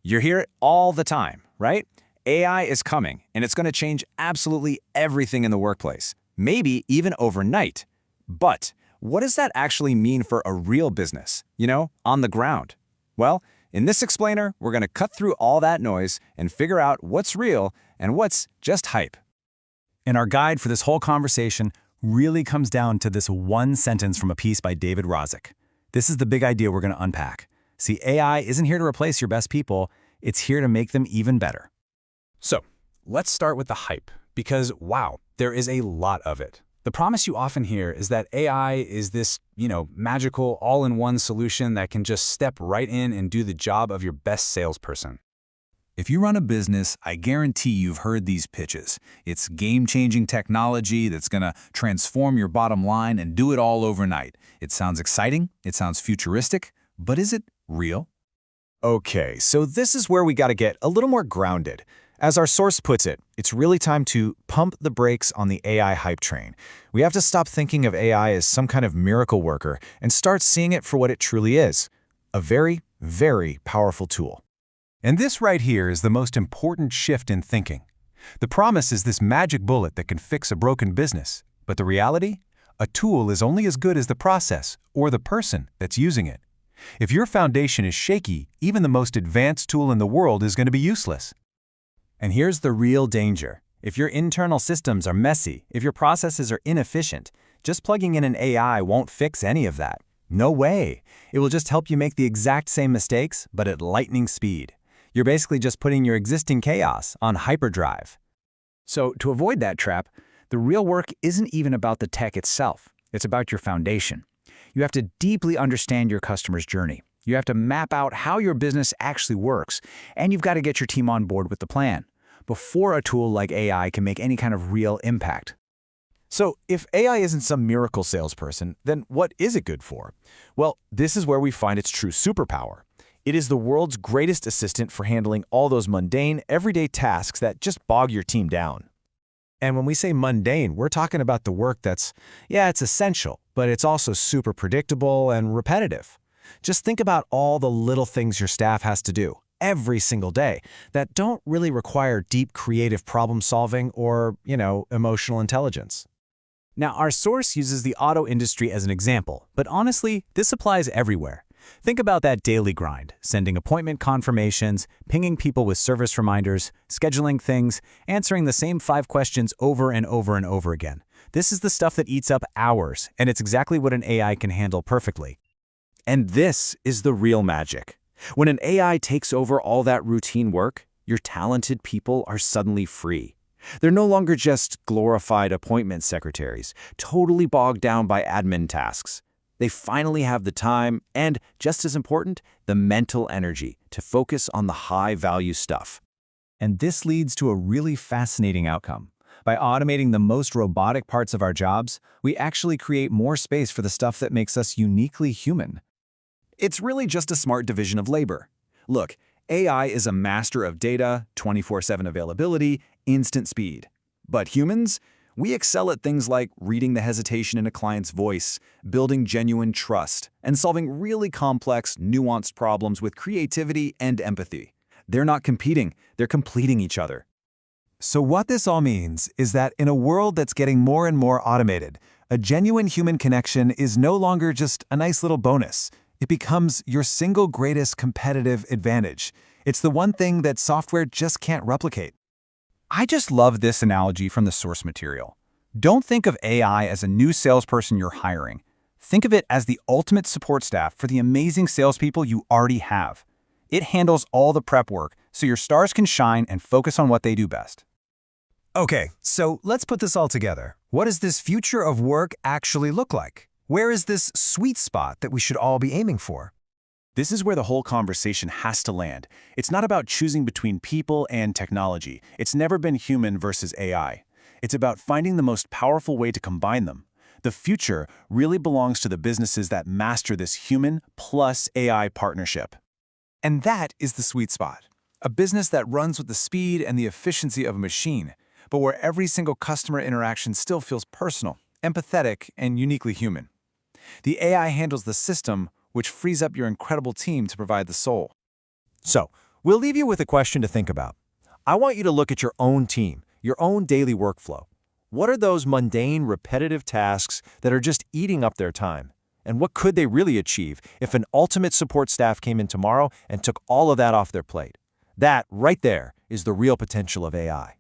You hear it all the time, right? AI is coming, and it's going to change absolutely everything in the workplace, maybe even overnight. But what does that actually mean for a real business, on the ground? Well, in this explainer, we're going to cut through all that noise and figure out what's real and what's just hype. And our guide for this whole conversation really comes down to this one sentence from a piece by David Rozek. This is the big idea we're going to unpack. See, AI isn't here to replace your best people, it's here to make them even better. So, let's start with the hype, because wow, there is a lot of it. The promise you often hear is that AI is this, magical all-in-one solution that can just step right in and do the job of your best salesperson. If you run a business, I guarantee you've heard these pitches. It's game-changing technology that's going to transform your bottom line and do it all overnight. It sounds exciting, it sounds futuristic, but is it real? Okay, so this is where we got to get a little more grounded. As our source puts it, it's really time to pump the brakes on the AI hype train. We have to stop thinking of AI as some kind of miracle worker and start seeing it for what it truly is, a very, very powerful tool. And this right here is the most important shift in thinking. The promise is this magic bullet that can fix a broken business, but the reality? A tool is only as good as the process or the person that's using it. If your foundation is shaky, even the most advanced tool in the world is going to be useless. And here's the real danger. If your internal systems are messy, if your processes are inefficient, just plugging in an AI won't fix any of that. No way. It will just help you make the exact same mistakes, but at lightning speed. You're basically just putting your existing chaos on hyperdrive. So to avoid that trap, the real work isn't even about the tech itself. It's about your foundation. You have to deeply understand your customer's journey. You have to map out how your business actually works, and you've got to get your team on board with the plan before a tool like AI can make any kind of real impact. So if AI isn't some miracle salesperson, then what is it good for? Well, this is where we find its true superpower. It is the world's greatest assistant for handling all those mundane, everyday tasks that just bog your team down. And when we say mundane, we're talking about the work that's, it's essential, but it's also super predictable and repetitive. Just think about all the little things your staff has to do every single day that don't really require deep creative problem solving or, emotional intelligence. Now, our source uses the auto industry as an example, but honestly, this applies everywhere. Think about that daily grind, sending appointment confirmations, pinging people with service reminders, scheduling things, answering the same 5 questions over and over and over again. This is the stuff that eats up hours, and it's exactly what an AI can handle perfectly. And this is the real magic. When an AI takes over all that routine work, your talented people are suddenly free. They're no longer just glorified appointment secretaries, totally bogged down by admin tasks. They finally have the time and, just as important, the mental energy to focus on the high-value stuff. And this leads to a really fascinating outcome. By automating the most robotic parts of our jobs, we actually create more space for the stuff that makes us uniquely human. It's really just a smart division of labor. Look, AI is a master of data, 24/7 availability, instant speed. But humans? We excel at things like reading the hesitation in a client's voice, building genuine trust, and solving really complex, nuanced problems with creativity and empathy. They're not competing, they're completing each other. So what this all means is that in a world that's getting more and more automated, a genuine human connection is no longer just a nice little bonus. It becomes your single greatest competitive advantage. It's the one thing that software just can't replicate. I just love this analogy from the source material. Don't think of AI as a new salesperson you're hiring. Think of it as the ultimate support staff for the amazing salespeople you already have. It handles all the prep work so your stars can shine and focus on what they do best. Okay, so let's put this all together. What does this future of work actually look like? Where is this sweet spot that we should all be aiming for? This is where the whole conversation has to land. It's not about choosing between people and technology. It's never been human versus AI. It's about finding the most powerful way to combine them. The future really belongs to the businesses that master this human plus AI partnership. And that is the sweet spot. A business that runs with the speed and the efficiency of a machine, but where every single customer interaction still feels personal, empathetic, and uniquely human. The AI handles the system, which frees up your incredible team to provide the soul. So, We'll leave you with a question to think about. I want you to look at your own team, your own daily workflow. What are those mundane, repetitive tasks that are just eating up their time? And what could they really achieve if an ultimate support staff came in tomorrow and took all of that off their plate? That, right there, is the real potential of AI.